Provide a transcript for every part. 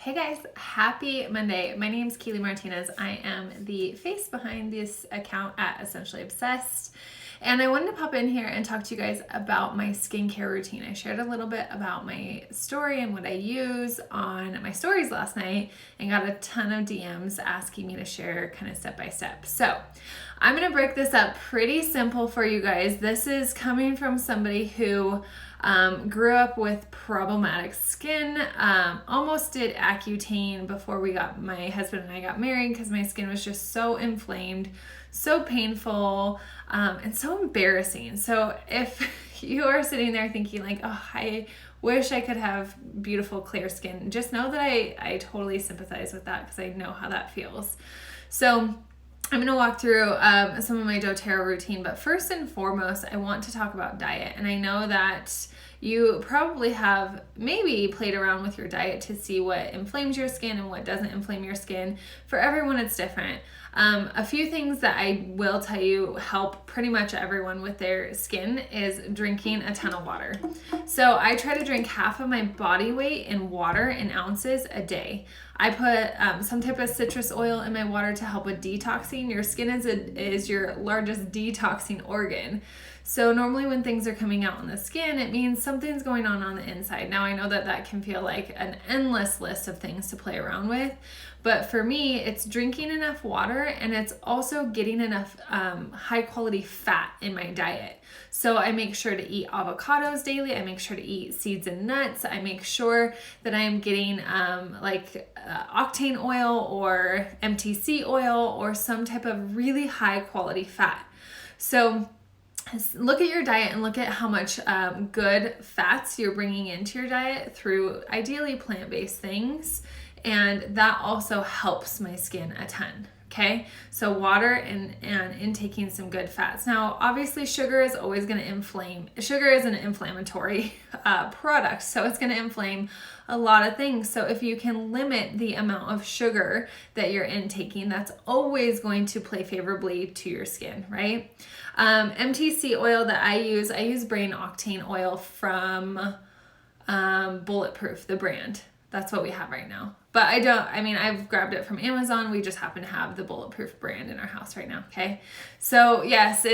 Hey guys, happy Monday. My name is Keely Martinez. I am the face behind this account at Essentially Obsessed. And I wanted to pop in here and talk to you guys about my skincare routine. I shared a little bit about my story and what I use on my stories last night and got a ton of DMs asking me to share kind of step by step. So I'm going to break this up pretty simple for you guys. This is coming from somebody who grew up with problematic skin, almost did Accutane before my husband and I got married because my skin was just so inflamed, so painful, and so embarrassing. So if you are sitting there thinking like, oh, I wish I could have beautiful clear skin, just know that I totally sympathize with that because I know how that feels. So I'm going to walk through some of my doTERRA routine, but first and foremost, I want to talk about diet. And I know that you probably have maybe played around with your diet to see what inflames your skin and what doesn't inflame your skin. For everyone, it's different. A few things that I will tell you help pretty much everyone with their skin is drinking a ton of water. So I try to drink half of my body weight in water in ounces a day. I put some type of citrus oil in my water to help with detoxing. Your skin is your largest detoxing organ. So normally when things are coming out on the skin, it means something's going on the inside. Now I know that can feel like an endless list of things to play around with, but for me, it's drinking enough water and it's also getting enough high quality fat in my diet. So I make sure to eat avocados daily. I make sure to eat seeds and nuts. I make sure that I am getting octane oil or MTC oil or some type of really high quality fat. So look at your diet and look at how much good fats you're bringing into your diet through ideally plant-based things. And that also helps my skin a ton. Okay, so water and intaking some good fats. Now, obviously, sugar is always going to inflame. Sugar is an inflammatory product, so it's going to inflame a lot of things. So if you can limit the amount of sugar that you're intaking, that's always going to play favorably to your skin, right? MTC oil that I use Brain Octane oil from Bulletproof, the brand. That's what we have right now. But I've grabbed it from Amazon. We just happen to have the Bulletproof brand in our house right now, okay? So yes,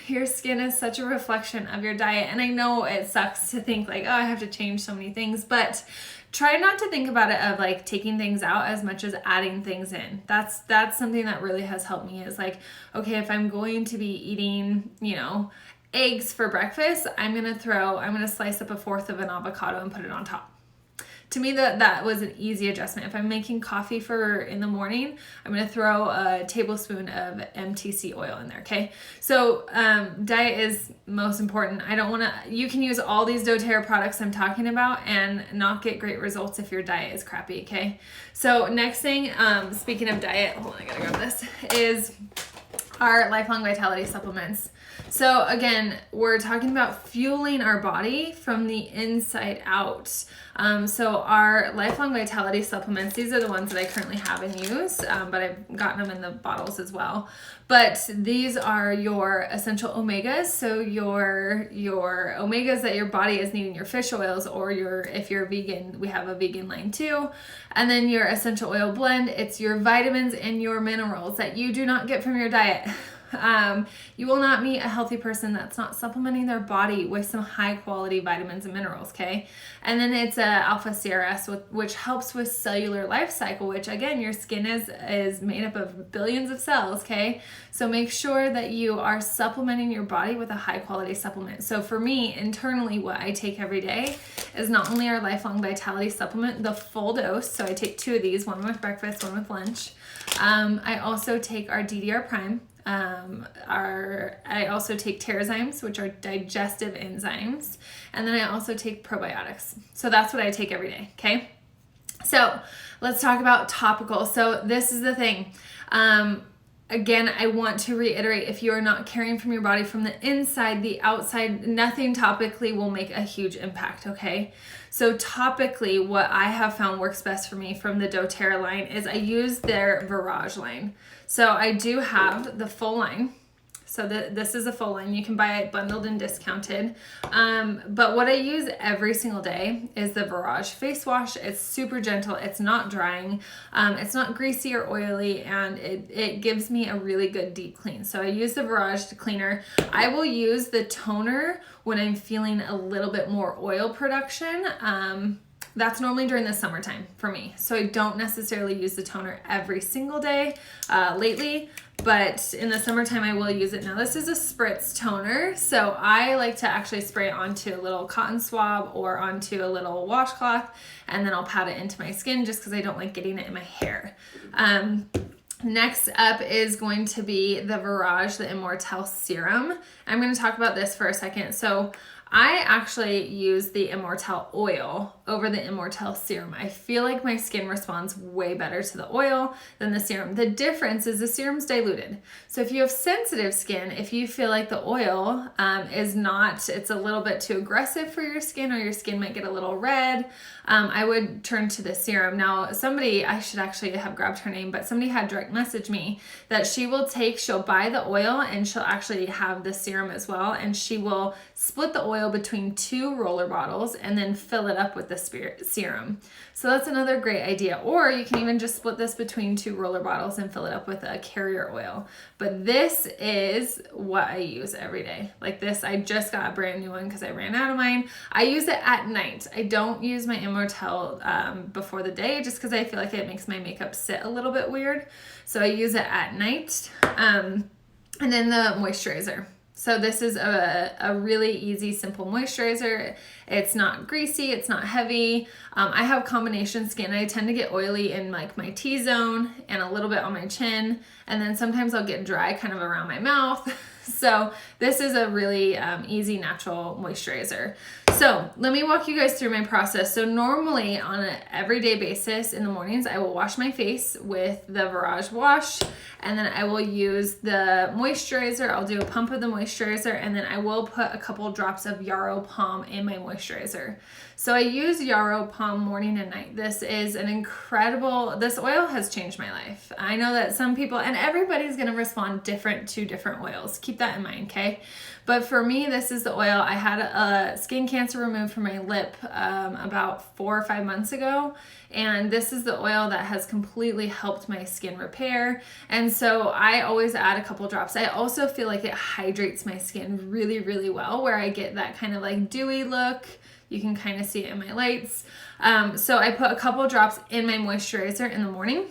your skin is such a reflection of your diet. And I know it sucks to think like, oh, I have to change so many things, but try not to think about it of like taking things out as much as adding things in. That's something that really has helped me is like, okay, if I'm going to be eating, eggs for breakfast, I'm going to slice up a fourth of an avocado and put it on top. To me, that was an easy adjustment. If I'm making coffee in the morning, I'm going to throw a tablespoon of MTC oil in there, okay? So diet is most important. You can use all these doTERRA products I'm talking about and not get great results if your diet is crappy, okay? So next thing, speaking of diet, hold on, I gotta grab this, is our Lifelong Vitality supplements. So again, we're talking about fueling our body from the inside out. So our Lifelong Vitality supplements, these are the ones that I currently have and use, but I've gotten them in the bottles as well. But these are your essential omegas. So your omegas that your body is needing, your fish oils, or if you're vegan, we have a vegan line too. And then your essential oil blend, it's your vitamins and your minerals that you do not get from your diet. You will not meet a healthy person that's not supplementing their body with some high quality vitamins and minerals, okay? And then it's alpha CRS, which helps with cellular life cycle, which again, your skin is made up of billions of cells, okay? So make sure that you are supplementing your body with a high quality supplement. So for me, internally, what I take every day is not only our Lifelong Vitality supplement, the full dose. So I take 2 of these, one with breakfast, one with lunch. I also take our DDR Prime. I also take Terrazymes, which are digestive enzymes, and then I also take probiotics. So that's what I take every day, okay? So let's talk about topical. So this is the thing. Again, I want to reiterate, if you are not caring from your body from the inside, the outside, nothing topically will make a huge impact, okay? So topically, what I have found works best for me from the doTERRA line is I use their Virage line. So I do have the full line. So this is a full line. You can buy it bundled and discounted. But what I use every single day is the Barrage face wash. It's super gentle. It's not drying. It's not greasy or oily, and it gives me a really good deep clean. So I use the Barrage cleaner. I will use the toner when I'm feeling a little bit more oil production. That's normally during the summertime for me. So I don't necessarily use the toner every single day lately, but in the summertime I will use it. Now this is a spritz toner, so I like to actually spray it onto a little cotton swab or onto a little washcloth, and then I'll pat it into my skin just because I don't like getting it in my hair. Next up is going to be the Barrage, the Immortelle Serum. I'm going to talk about this for a second. So I actually use the Immortelle oil over the Immortelle serum. I feel like my skin responds way better to the oil than the serum. The difference is the serum's diluted. So if you have sensitive skin, if you feel like the oil it's a little bit too aggressive for your skin, or your skin might get a little red, I would turn to the serum. Now I should actually have grabbed her name, but somebody had direct messaged me that she'll buy the oil and she'll actually have the serum as well, and she will split the oil between 2 roller bottles and then fill it up with the serum. So that's another great idea. Or you can even just split this between 2 roller bottles and fill it up with a carrier oil. But this is what I use every day. Like this, I just got a brand new one because I ran out of mine. I use it at night. I don't use my Immortelle before the day just because I feel like it makes my makeup sit a little bit weird. So I use it at night. And then the moisturizer. So this is a really easy, simple moisturizer. It's not greasy, it's not heavy. I have combination skin. I tend to get oily in like my T-zone and a little bit on my chin. And then sometimes I'll get dry kind of around my mouth. So this is a really easy, natural moisturizer. So let me walk you guys through my process. So normally on an everyday basis in the mornings, I will wash my face with the Barrage wash, and then I will use the moisturizer. I'll do a pump of the moisturizer, and then I will put a couple drops of Yarrow Palm in my moisturizer. So I use Yarrow Palm morning and night. This is this oil has changed my life. I know that some people, and everybody's gonna respond different to different oils. Keep that in mind, okay? But for me, this is the oil. I had a skin cancer removed from my lip about 4 or 5 months ago. And this is the oil that has completely helped my skin repair. And so I always add a couple drops. I also feel like it hydrates my skin really, really well, where I get that kind of like dewy look. You can kind of see it in my lights. So I put a couple drops in my moisturizer in the morning,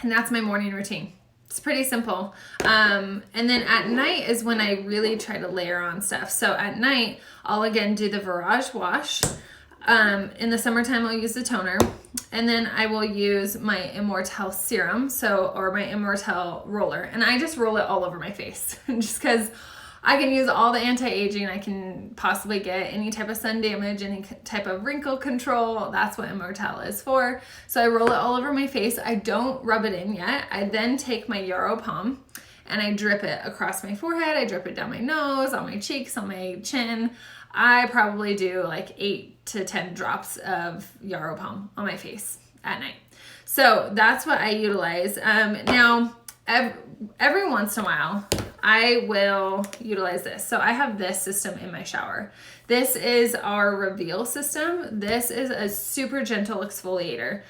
and that's my morning routine. It's pretty simple. And then at night is when I really try to layer on stuff. So at night, I'll again do the Barrage wash. In the summertime, I'll use the toner, and then I will use my Immortelle serum, or my Immortelle roller, and I just roll it all over my face just because I can use all the anti-aging I can possibly get, any type of sun damage, any type of wrinkle control. That's what Immortelle is for. So I roll it all over my face. I don't rub it in yet. I then take my Yarrow Palm and I drip it across my forehead. I drip it down my nose, on my cheeks, on my chin. I probably do like 8 to 10 drops of Yarrow Palm on my face at night. So that's what I utilize. Now, every once in a while, I will utilize this. So I have this system in my shower. This is our Reveal system. This is a super gentle exfoliator.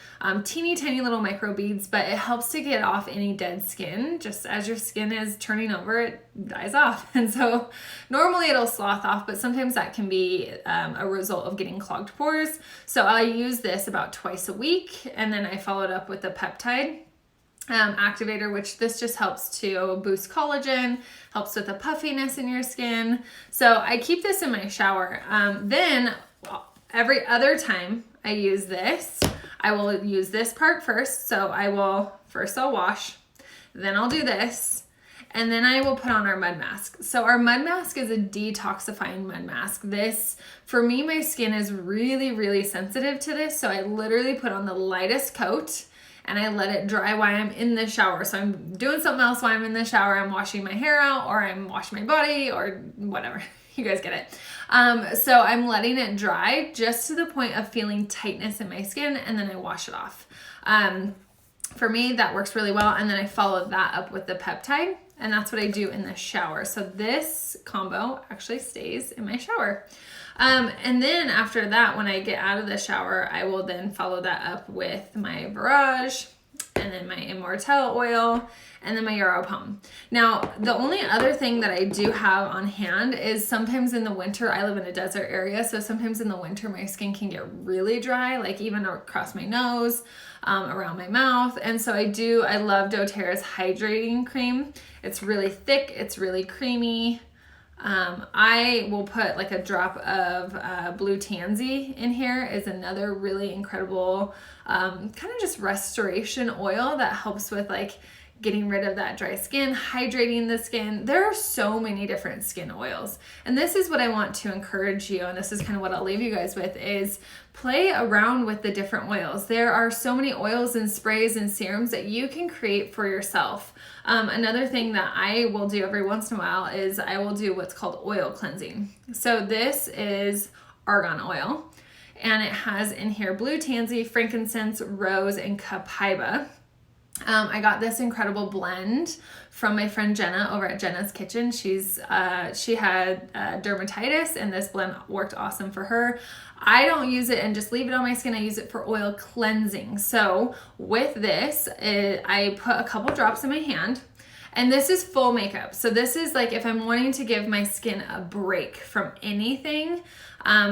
Teeny tiny little micro beads, but it helps to get off any dead skin. Just as your skin is turning over, it dies off. And so normally it'll slough off, but sometimes that can be a result of getting clogged pores. So I use this about twice a week, and then I follow it up with a peptide activator, which this just helps to boost collagen, helps with the puffiness in your skin. So I keep this in my shower. Then every other time I use this, I will use this part first. So I'll wash, then I'll do this, and then I will put on our mud mask. So our mud mask is a detoxifying mud mask. This, for me, my skin is really, really sensitive to this. So I literally put on the lightest coat and I let it dry while I'm in the shower. So I'm doing something else while I'm in the shower. I'm washing my hair out, or I'm washing my body, or whatever. You guys get it. So I'm letting it dry just to the point of feeling tightness in my skin, and then I wash it off. For me, that works really well. And then I follow that up with the peptide. And that's what I do in the shower. So this combo actually stays in my shower. And then after that, when I get out of the shower, I will then follow that up with my Barrage, and then my Immortelle oil, and then my Yarrow Pom. Now, the only other thing that I do have on hand is sometimes in the winter, I live in a desert area, so sometimes in the winter my skin can get really dry, like even across my nose, around my mouth. And so I love doTERRA's hydrating cream. It's really thick, it's really creamy. I will put like a drop of Blue Tansy in here. Is another really incredible kind of just restoration oil that helps with like getting rid of that dry skin, hydrating the skin. There are so many different skin oils. And this is what I want to encourage you, and this is kind of what I'll leave you guys with, is play around with the different oils. There are so many oils and sprays and serums that you can create for yourself. Another thing that I will do every once in a while is I will do what's called oil cleansing. So this is argan oil, and it has in here Blue Tansy, frankincense, rose, and copaiba. I got this incredible blend from my friend Jenna over at Jenna's Kitchen. She had dermatitis, and this blend worked awesome for her. I don't use it and just leave it on my skin. I use it for oil cleansing. So with this, I put a couple drops in my hand. And this is full makeup. So this is like if I'm wanting to give my skin a break from anything,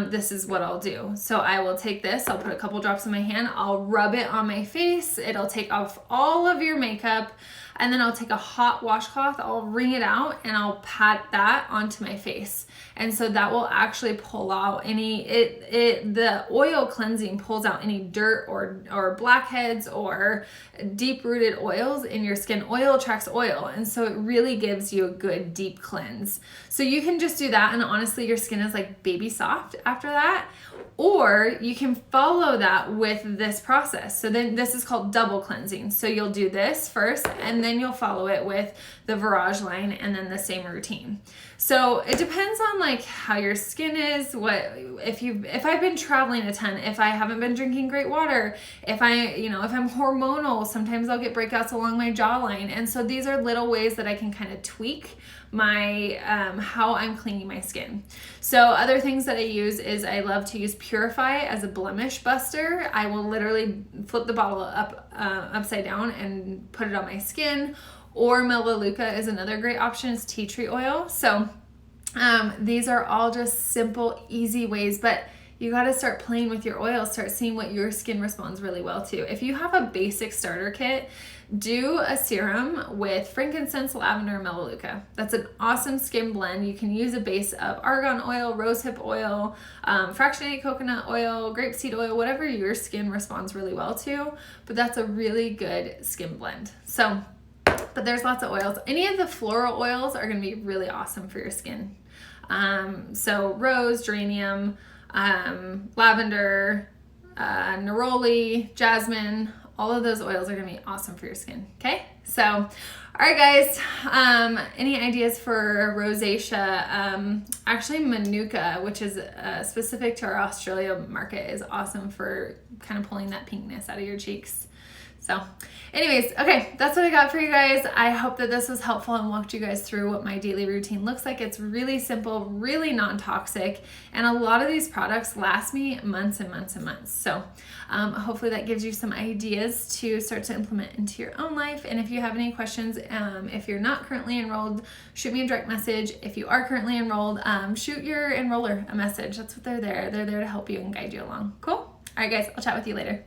this is what I'll do. So I will take this, I'll put a couple drops in my hand, I'll rub it on my face. It'll take off all of your makeup. And then I'll take a hot washcloth, I'll wring it out, and I'll pat that onto my face. And so that will actually pull out the oil cleansing pulls out any dirt or blackheads or deep-rooted oils in your skin. Oil attracts oil, and so it really gives you a good deep cleanse. So you can just do that, and honestly, your skin is like baby soft after that. Or you can follow that with this process. So then this is called double cleansing. So you'll do this first, and then you'll follow it with the Barrage line, and then the same routine. So it depends on like how your skin is, if I've been traveling a ton, if I haven't been drinking great water, if I'm hormonal, sometimes I'll get breakouts along my jawline. And so these are little ways that I can kind of tweak my how I'm cleaning my skin. So other things that I use is I love to use Purify as a blemish buster. I will literally flip the bottle upside down and put it on my skin. Or Melaleuca is another great option. It's tea tree oil. So these are all just simple, easy ways, but you got to start playing with your oils, start seeing what your skin responds really well to. If you have a basic starter kit, do a serum with frankincense, lavender, and Melaleuca. That's an awesome skin blend. You can use a base of argan oil, rosehip oil, fractionated coconut oil, grapeseed oil, whatever your skin responds really well to, but that's a really good skin blend. So, but there's lots of oils. Any of the floral oils are going to be really awesome for your skin. So rose, geranium, lavender, neroli, jasmine, all of those oils are going to be awesome for your skin. Okay. So, all right, guys, any ideas for rosacea? Actually Manuka, which is specific to our Australia market, is awesome for kind of pulling that pinkness out of your cheeks. So anyways, okay, that's what I got for you guys. I hope that this was helpful and walked you guys through what my daily routine looks like. It's really simple, really non-toxic, and a lot of these products last me months and months and months. So hopefully that gives you some ideas to start to implement into your own life. And if you have any questions, if you're not currently enrolled, shoot me a direct message. If you are currently enrolled, shoot your enroller a message. That's what they're there. They're there to help you and guide you along. Cool? All right, guys, I'll chat with you later.